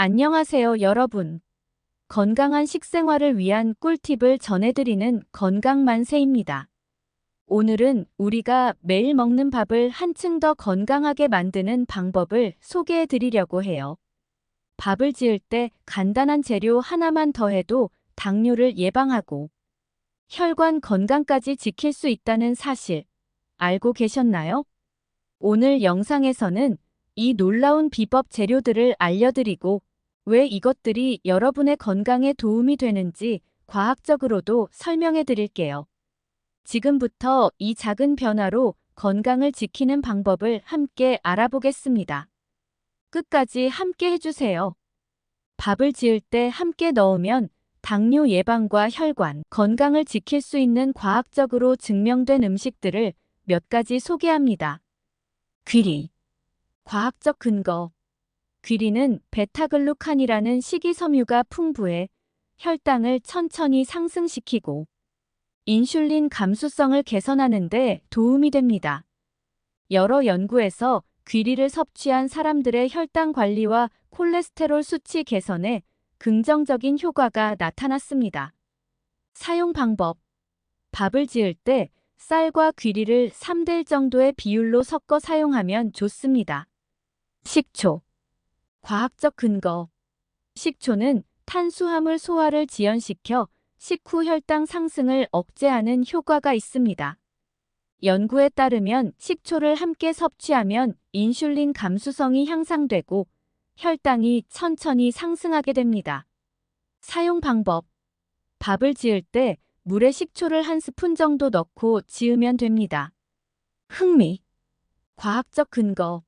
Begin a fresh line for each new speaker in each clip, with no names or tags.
안녕하세요, 여러분. 건강한 식생활을 위한 꿀팁을 전해드리는 건강만세입니다. 오늘은 우리가 매일 먹는 밥을 한층 더 건강하게 만드는 방법을 소개해 드리려고 해요. 밥을 지을 때 간단한 재료 하나만 더해도 당뇨를 예방하고 혈관 건강까지 지킬 수 있다는 사실 알고 계셨나요? 오늘 영상에서는 이 놀라운 비법 재료들을 알려드리고 왜 이것들이 여러분의 건강에 도움이 되는지 과학적으로도 설명해 드릴게요. 지금부터 이 작은 변화로 건강을 지키는 방법을 함께 알아보겠습니다. 끝까지 함께 해주세요. 밥을 지을 때 함께 넣으면 당뇨 예방과 혈관 건강을 지킬 수 있는 과학적으로 증명된 음식들을 몇 가지 소개합니다. 귀리. 과학적 근거. 귀리는 베타글루칸이라는 식이섬유가 풍부해 혈당을 천천히 상승시키고 인슐린 감수성을 개선하는 데 도움이 됩니다. 여러 연구에서 귀리를 섭취한 사람들의 혈당 관리와 콜레스테롤 수치 개선에 긍정적인 효과가 나타났습니다. 사용 방법. 밥을 지을 때 쌀과 귀리를 3대1 정도의 비율로 섞어 사용하면 좋습니다. 식초. 과학적 근거. 식초는 탄수화물 소화를 지연시켜 식후 혈당 상승을 억제하는 효과가 있습니다. 연구에 따르면 식초를 함께 섭취하면 인슐린 감수성이 향상되고 혈당이 천천히 상승하게 됩니다. 사용 방법. 밥을 지을 때 물에 식초를 1스푼 정도 넣고 지으면 됩니다. 흑미. 과학적 근거.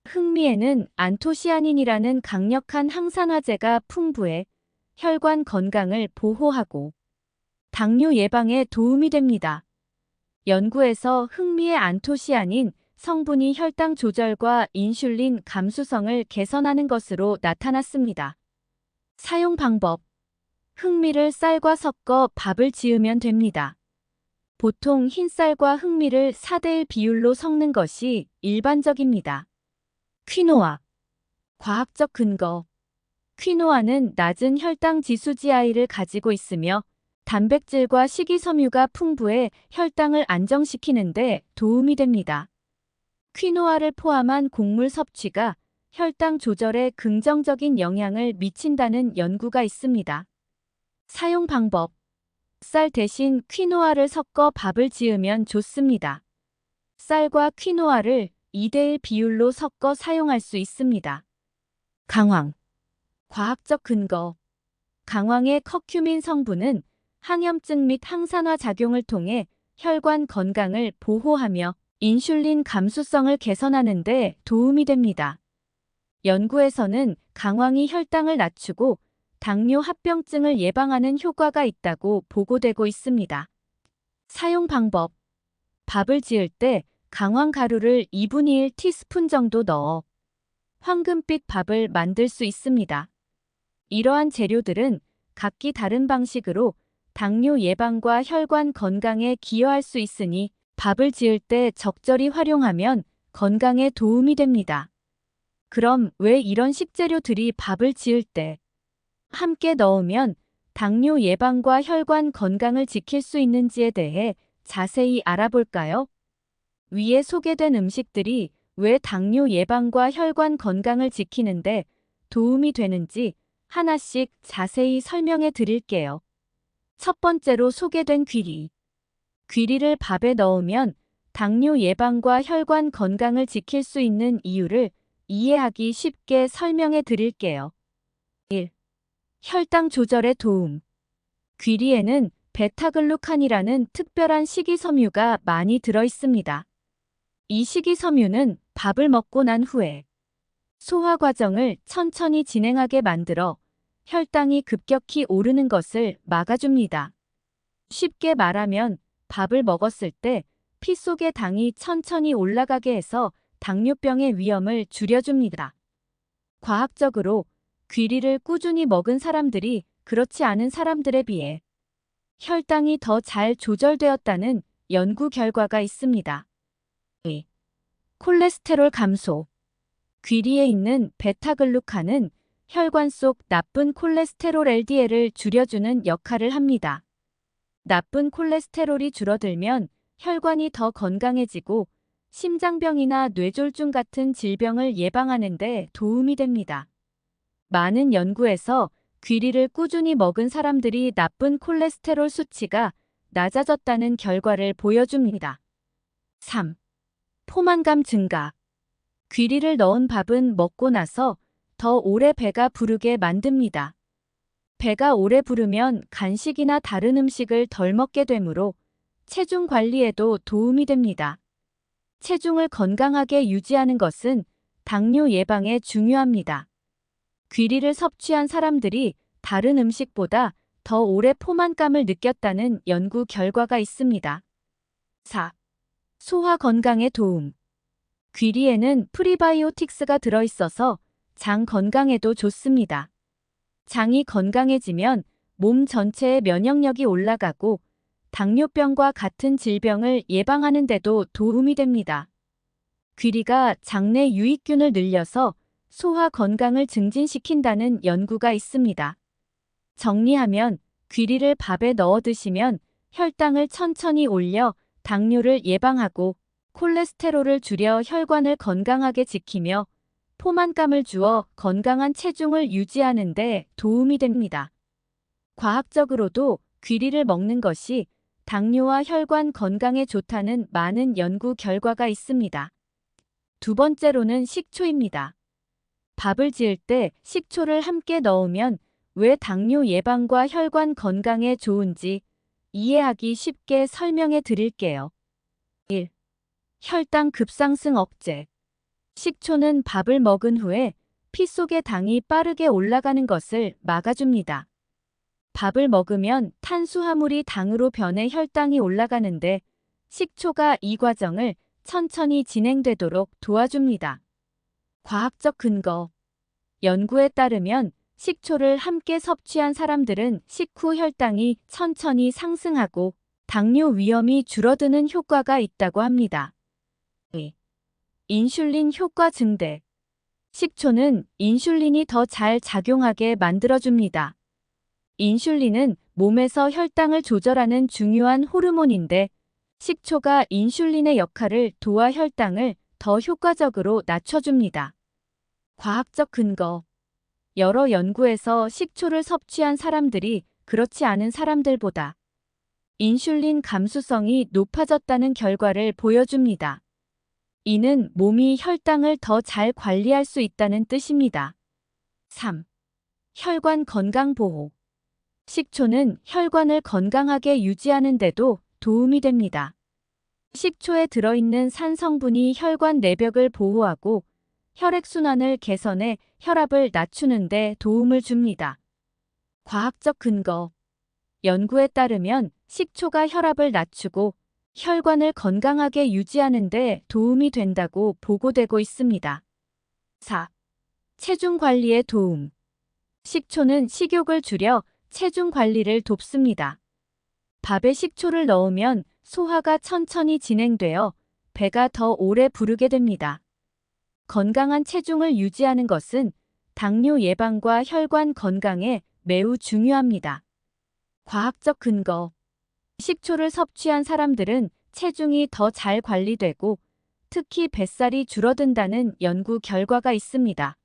흑미에는 안토시아닌이라는 강력한 항산화제가 풍부해 혈관 건강을 보호하고 당뇨 예방에 도움이 됩니다. 연구에서 흑미의 안토시아닌 성분이 혈당 조절과 인슐린 감수성을 개선하는 것으로 나타났습니다. 사용 방법. 흑미를 쌀과 섞어 밥을 지으면 됩니다. 보통 흰쌀과 흑미를 4대1 비율로 섞는 것이 일반적입니다. 퀴노아. 과학적 근거. 퀴노아는 낮은 혈당 지수 GI를 가지고 있으며 단백질과 식이섬유가 풍부해 혈당을 안정시키는 데 도움이 됩니다. 퀴노아를 포함한 곡물 섭취가 혈당 조절에 긍정적인 영향을 미친다는 연구가 있습니다. 사용 방법. 쌀 대신 퀴노아를 섞어 밥을 지으면 좋습니다. 쌀과 퀴노아를 2대1 비율로 섞어 사용할 수 있습니다. 강황. 과학적 근거. 강황의 커큐민 성분은 항염증 및 항산화 작용을 통해 혈관 건강을 보호하며 인슐린 감수성을 개선하는 데 도움이 됩니다. 연구에서는 강황이 혈당을 낮추고 당뇨 합병증을 예방하는 효과가 있다고 보고되고 있습니다. 사용 방법. 밥을 지을 때 강황 가루를 2분의 1 티스푼 정도 넣어 황금빛 밥을 만들 수 있습니다. 이러한 재료들은 각기 다른 방식으로 당뇨 예방과 혈관 건강에 기여할 수 있으니 밥을 지을 때 적절히 활용하면 건강에 도움이 됩니다. 그럼 왜 이런 식재료들이 밥을 지을 때 함께 넣으면 당뇨 예방과 혈관 건강을 지킬 수 있는지에 대해 자세히 알아볼까요? 위에 소개된 음식들이 왜 당뇨 예방과 혈관 건강을 지키는데 도움이 되는지 하나씩 자세히 설명해 드릴게요. 첫 번째로 소개된 귀리. 귀리를 밥에 넣으면 당뇨 예방과 혈관 건강을 지킬 수 있는 이유를 이해하기 쉽게 설명해 드릴게요. 1. 혈당 조절에 도움. 귀리에는 베타글루칸이라는 특별한 식이섬유가 많이 들어 있습니다. 이 식이섬유는 밥을 먹고 난 후에 소화 과정을 천천히 진행하게 만들어 혈당이 급격히 오르는 것을 막아줍니다. 쉽게 말하면 밥을 먹었을 때 피 속의 당이 천천히 올라가게 해서 당뇨병의 위험을 줄여줍니다. 과학적으로 귀리를 꾸준히 먹은 사람들이 그렇지 않은 사람들에 비해 혈당이 더 잘 조절되었다는 연구 결과가 있습니다. 2. 콜레스테롤 감소. 귀리에 있는 베타글루칸은 혈관 속 나쁜 콜레스테롤 LDL을 줄여주는 역할을 합니다. 나쁜 콜레스테롤이 줄어들면 혈관이 더 건강해지고 심장병이나 뇌졸중 같은 질병을 예방하는 데 도움이 됩니다. 많은 연구에서 귀리를 꾸준히 먹은 사람들이 나쁜 콜레스테롤 수치가 낮아졌다는 결과를 보여줍니다. 3. 포만감 증가. 귀리를 넣은 밥은 먹고 나서 더 오래 배가 부르게 만듭니다. 배가 오래 부르면 간식이나 다른 음식을 덜 먹게 되므로 체중 관리에도 도움이 됩니다. 체중을 건강하게 유지하는 것은 당뇨 예방에 중요합니다. 귀리를 섭취한 사람들이 다른 음식보다 더 오래 포만감을 느꼈다는 연구 결과가 있습니다. 4. 소화 건강에 도움. 귀리에는 프리바이오틱스가 들어있어서 장 건강에도 좋습니다. 장이 건강해지면 몸 전체의 면역력이 올라가고 당뇨병과 같은 질병을 예방하는 데도 도움이 됩니다. 귀리가 장내 유익균을 늘려서 소화 건강을 증진시킨다는 연구가 있습니다. 정리하면 귀리를 밥에 넣어 드시면 혈당을 천천히 올려 당뇨를 예방하고 콜레스테롤을 줄여 혈관을 건강하게 지키며 포만감을 주어 건강한 체중을 유지하는 데 도움이 됩니다. 과학적으로도 귀리를 먹는 것이 당뇨와 혈관 건강에 좋다는 많은 연구 결과가 있습니다. 두 번째로는 식초입니다. 밥을 지을 때 식초를 함께 넣으면 왜 당뇨 예방과 혈관 건강에 좋은지 이해하기 쉽게 설명해 드릴게요. 1. 혈당 급상승 억제. 식초는 밥을 먹은 후에 피 속의 당이 빠르게 올라가는 것을 막아줍니다. 밥을 먹으면 탄수화물이 당으로 변해 혈당이 올라가는데 식초가 이 과정을 천천히 진행되도록 도와줍니다. 과학적 근거. 연구에 따르면 식초를 함께 섭취한 사람들은 식후 혈당이 천천히 상승하고 당뇨 위험이 줄어드는 효과가 있다고 합니다. 2. 인슐린 효과 증대. 식초는 인슐린이 더 잘 작용하게 만들어줍니다. 인슐린은 몸에서 혈당을 조절하는 중요한 호르몬인데 식초가 인슐린의 역할을 도와 혈당을 더 효과적으로 낮춰줍니다. 과학적 근거. 여러 연구에서 식초를 섭취한 사람들이 그렇지 않은 사람들보다 인슐린 감수성이 높아졌다는 결과를 보여줍니다. 이는 몸이 혈당을 더 잘 관리할 수 있다는 뜻입니다. 3. 혈관 건강 보호. 식초는 혈관을 건강하게 유지하는 데도 도움이 됩니다. 식초에 들어있는 산 성분이 혈관 내벽을 보호하고 혈액순환을 개선해 혈압을 낮추는 데 도움을 줍니다. 과학적 근거. 연구에 따르면 식초가 혈압을 낮추고 혈관을 건강하게 유지하는 데 도움이 된다고 보고되고 있습니다. 4. 체중 관리에 도움. 식초는 식욕을 줄여 체중 관리를 돕습니다. 밥에 식초를 넣으면 소화가 천천히 진행되어 배가 더 오래 부르게 됩니다. 건강한 체중을 유지하는 것은 당뇨 예방과 혈관 건강에 매우 중요합니다. 과학적 근거. 식초를 섭취한 사람들은 체중이 더 잘 관리되고 특히 뱃살이 줄어든다는 연구 결과가 있습니다.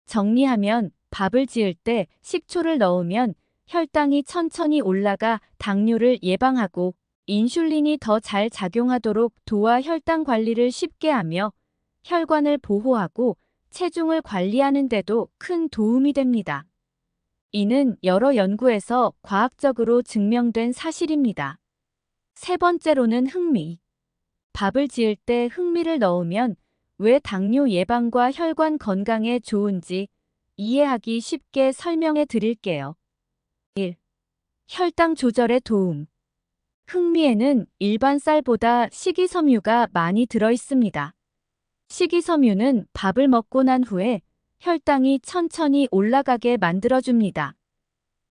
정리하면 밥을 지을 때 식초를 넣으면 혈당이 천천히 올라가 당뇨를 예방하고 인슐린이 더 잘 작용하도록 도와 혈당 관리를 쉽게 하며 혈관을 보호하고 체중을 관리하는 데도 큰 도움이 됩니다. 이는 여러 연구에서 과학적으로 증명된 사실입니다. 세 번째로는 흥미. 밥을 지을 때 흥미를 넣으면 왜 당뇨 예방과 혈관 건강에 좋은지 이해하기 쉽게 설명해 드릴게요. 1. 혈당 조절에 도움. 흥미에는 일반 쌀보다 식이섬유가 많이 들어있습니다. 식이섬유는 밥을 먹고 난 후에 혈당이 천천히 올라가게 만들어줍니다.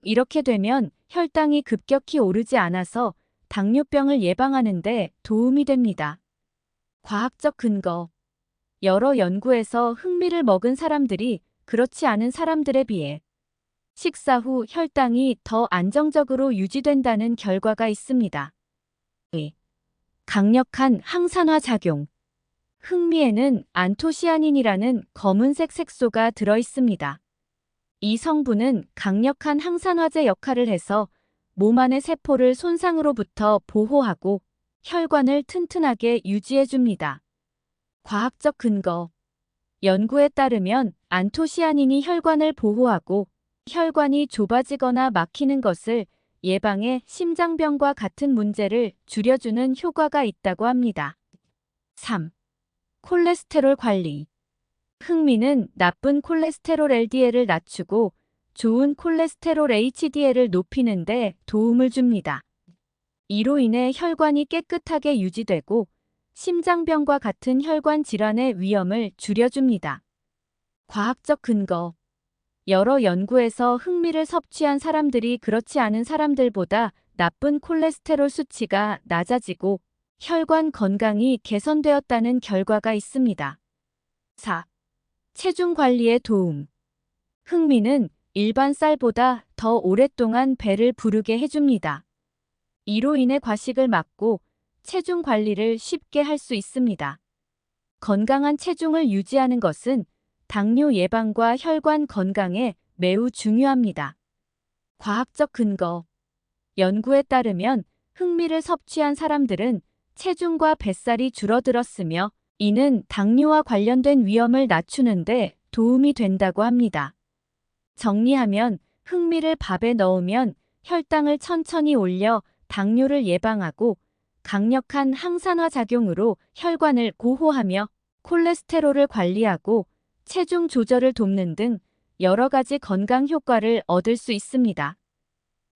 이렇게 되면 혈당이 급격히 오르지 않아서 당뇨병을 예방하는 데 도움이 됩니다. 과학적 근거. 여러 연구에서 흥미를 먹은 사람들이 그렇지 않은 사람들에 비해 식사 후 혈당이 더 안정적으로 유지된다는 결과가 있습니다. 2. 강력한 항산화 작용. 흑미에는 안토시아닌이라는 검은색 색소가 들어 있습니다. 이 성분은 강력한 항산화제 역할을 해서 몸 안의 세포를 손상으로부터 보호하고 혈관을 튼튼하게 유지해줍니다. 과학적 근거. 연구에 따르면 안토시아닌이 혈관을 보호하고 혈관이 좁아지거나 막히는 것을 예방해 심장병과 같은 문제를 줄여주는 효과가 있다고 합니다. 3. 콜레스테롤 관리. 흑미는 나쁜 콜레스테롤 LDL을 낮추고 좋은 콜레스테롤 HDL을 높이는 데 도움을 줍니다. 이로 인해 혈관이 깨끗하게 유지되고 심장병과 같은 혈관 질환의 위험을 줄여줍니다. 과학적 근거. 여러 연구에서 흑미를 섭취한 사람들이 그렇지 않은 사람들보다 나쁜 콜레스테롤 수치가 낮아지고 혈관 건강이 개선되었다는 결과가 있습니다. 4. 체중 관리에 도움. 흑미는 일반 쌀보다 더 오랫동안 배를 부르게 해줍니다. 이로 인해 과식을 막고 체중 관리를 쉽게 할 수 있습니다. 건강한 체중을 유지하는 것은 당뇨 예방과 혈관 건강에 매우 중요합니다. 과학적 근거. 연구에 따르면 흑미를 섭취한 사람들은 체중과 뱃살이 줄어들었으며 이는 당뇨와 관련된 위험을 낮추는 데 도움이 된다고 합니다. 정리하면 흑미를 밥에 넣으면 혈당을 천천히 올려 당뇨를 예방하고 강력한 항산화 작용으로 혈관을 보호하며 콜레스테롤을 관리하고 체중 조절을 돕는 등 여러 가지 건강 효과를 얻을 수 있습니다.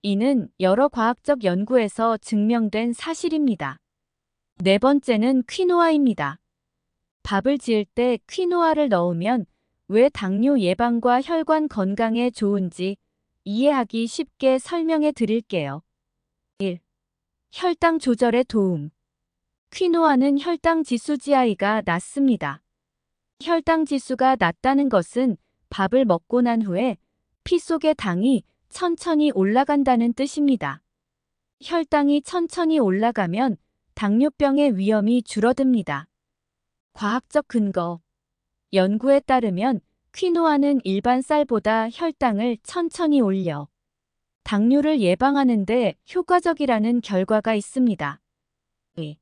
이는 여러 과학적 연구에서 증명된 사실입니다. 네 번째는 퀴노아입니다. 밥을 지을 때 퀴노아를 넣으면 왜 당뇨 예방과 혈관 건강에 좋은지 이해하기 쉽게 설명해 드릴게요. 1. 혈당 조절에 도움. 퀴노아는 혈당 지수 GI가 낮습니다. 혈당 지수가 낮다는 것은 밥을 먹고 난 후에 피 속의 당이 천천히 올라간다는 뜻입니다. 혈당이 천천히 올라가면 당뇨병의 위험이 줄어듭니다. 과학적 근거. 연구에 따르면 퀴노아는 일반 쌀보다 혈당을 천천히 올려 당뇨를 예방하는 데 효과적이라는 결과가 있습니다. 2.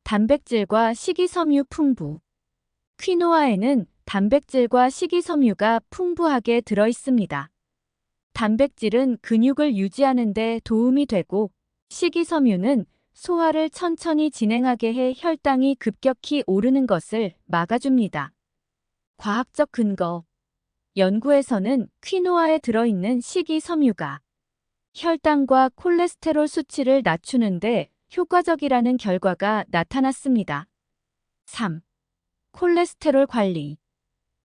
단백질과 식이섬유 풍부. 퀴노아에는 단백질과 식이섬유가 풍부하게 들어 있습니다. 단백질은 근육을 유지하는 데 도움이 되고 식이섬유는 소화를 천천히 진행하게 해 혈당이 급격히 오르는 것을 막아줍니다. 과학적 근거. 연구에서는 퀴노아에 들어있는 식이섬유가 혈당과 콜레스테롤 수치를 낮추는 데 효과적이라는 결과가 나타났습니다. 3. 콜레스테롤 관리.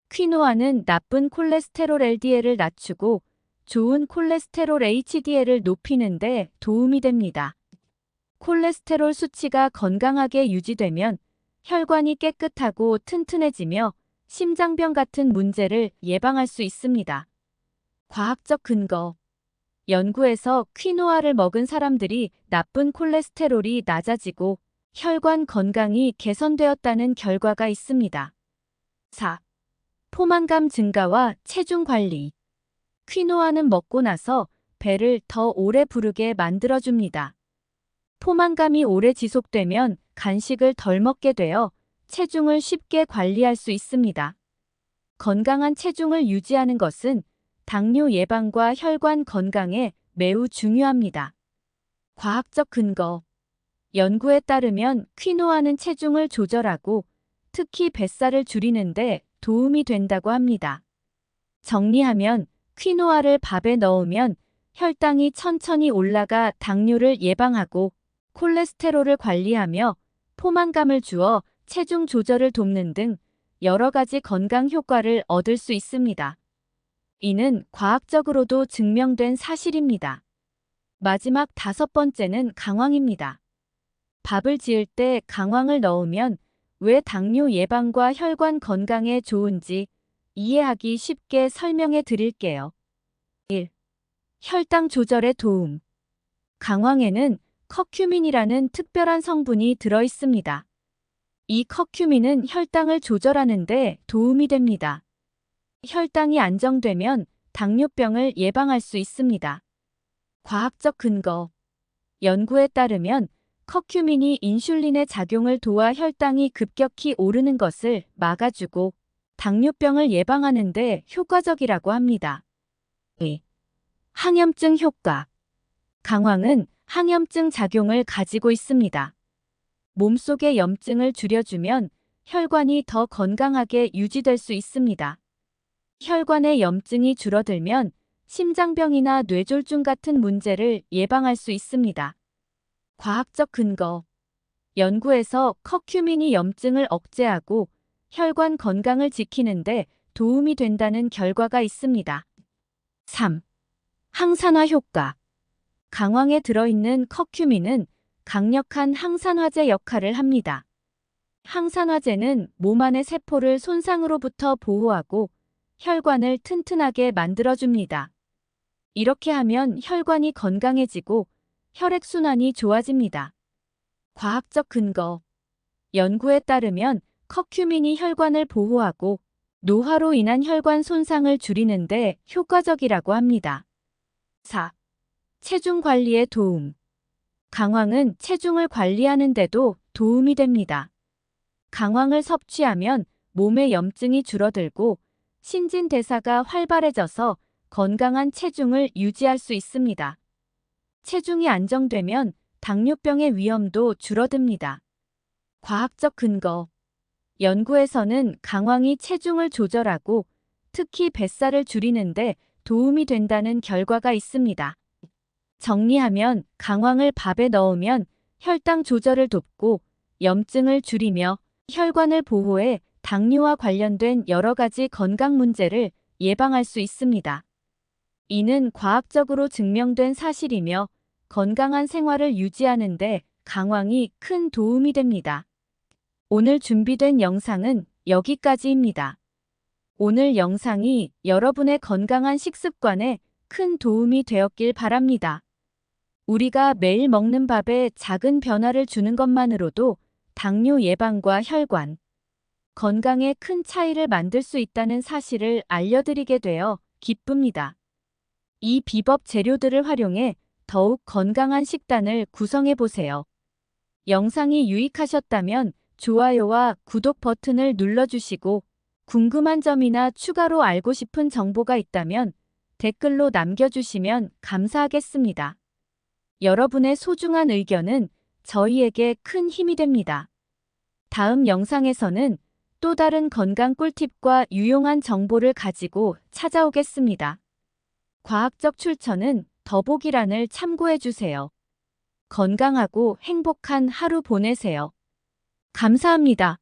퀴노아는 나쁜 콜레스테롤 LDL을 낮추고 좋은 콜레스테롤 HDL을 높이는 데 도움이 됩니다. 콜레스테롤 수치가 건강하게 유지되면 혈관이 깨끗하고 튼튼해지며 심장병 같은 문제를 예방할 수 있습니다. 과학적 근거. 연구에서 퀴노아를 먹은 사람들이 나쁜 콜레스테롤이 낮아지고 혈관 건강이 개선되었다는 결과가 있습니다. 4. 포만감 증가와 체중 관리. 퀴노아는 먹고 나서 배를 더 오래 부르게 만들어줍니다. 포만감이 오래 지속되면 간식을 덜 먹게 되어 체중을 쉽게 관리할 수 있습니다. 건강한 체중을 유지하는 것은 당뇨 예방과 혈관 건강에 매우 중요합니다. 과학적 근거. 연구에 따르면 퀴노아는 체중을 조절하고 특히 뱃살을 줄이는 데 도움이 된다고 합니다. 정리하면 퀴노아를 밥에 넣으면 혈당이 천천히 올라가 당뇨를 예방하고 콜레스테롤을 관리하며 포만감을 주어 체중 조절을 돕는 등 여러 가지 건강 효과를 얻을 수 있습니다. 이는 과학적으로도 증명된 사실입니다. 마지막 5번째는 강황입니다. 밥을 지을 때 강황을 넣으면 왜 당뇨 예방과 혈관 건강에 좋은지 이해하기 쉽게 설명해 드릴게요. 1. 혈당 조절에 도움. 강황에는 커큐민이라는 특별한 성분이 들어 있습니다. 이 커큐민은 혈당을 조절하는 데 도움이 됩니다. 혈당이 안정되면 당뇨병을 예방할 수 있습니다. 과학적 근거. 연구에 따르면 커큐민이 인슐린의 작용을 도와 혈당이 급격히 오르는 것을 막아주고 당뇨병을 예방하는 데 효과적이라고 합니다. 2. 항염증 효과. 강황은 항염증 작용을 가지고 있습니다. 몸속의 염증을 줄여주면 혈관이 더 건강하게 유지될 수 있습니다. 혈관의 염증이 줄어들면 심장병이나 뇌졸중 같은 문제를 예방할 수 있습니다. 과학적 근거. 연구에서 커큐민이 염증을 억제하고 혈관 건강을 지키는데 도움이 된다는 결과가 있습니다. 3. 항산화 효과. 강황에 들어있는 커큐민은 강력한 항산화제 역할을 합니다. 항산화제는 몸 안의 세포를 손상으로부터 보호하고 혈관을 튼튼하게 만들어줍니다. 이렇게 하면 혈관이 건강해지고 혈액순환이 좋아집니다. 과학적 근거. 연구에 따르면 커큐민이 혈관을 보호하고 노화로 인한 혈관 손상을 줄이는데 효과적이라고 합니다. 4. 체중 관리에 도움. 강황은 체중을 관리하는 데도 도움이 됩니다. 강황을 섭취하면 몸의 염증이 줄어들고 신진대사가 활발해져서 건강한 체중을 유지할 수 있습니다. 체중이 안정되면 당뇨병의 위험도 줄어듭니다. 과학적 근거. 연구에서는 강황이 체중을 조절하고 특히 뱃살을 줄이는데 도움이 된다는 결과가 있습니다. 정리하면 강황을 밥에 넣으면 혈당 조절을 돕고 염증을 줄이며 혈관을 보호해 당뇨와 관련된 여러 가지 건강 문제를 예방할 수 있습니다. 이는 과학적으로 증명된 사실이며 건강한 생활을 유지하는 데 강황이 큰 도움이 됩니다. 오늘 준비된 영상은 여기까지입니다. 오늘 영상이 여러분의 건강한 식습관에 큰 도움이 되었길 바랍니다. 우리가 매일 먹는 밥에 작은 변화를 주는 것만으로도 당뇨 예방과 혈관 건강에 큰 차이를 만들 수 있다는 사실을 알려드리게 되어 기쁩니다. 이 비법 재료들을 활용해 더욱 건강한 식단을 구성해 보세요. 영상이 유익하셨다면 좋아요와 구독 버튼을 눌러주시고 궁금한 점이나 추가로 알고 싶은 정보가 있다면 댓글로 남겨주시면 감사하겠습니다. 여러분의 소중한 의견은 저희에게 큰 힘이 됩니다. 다음 영상에서는 또 다른 건강 꿀팁과 유용한 정보를 가지고 찾아오겠습니다. 과학적 출처는 더보기란을 참고해주세요. 건강하고 행복한 하루 보내세요. 감사합니다.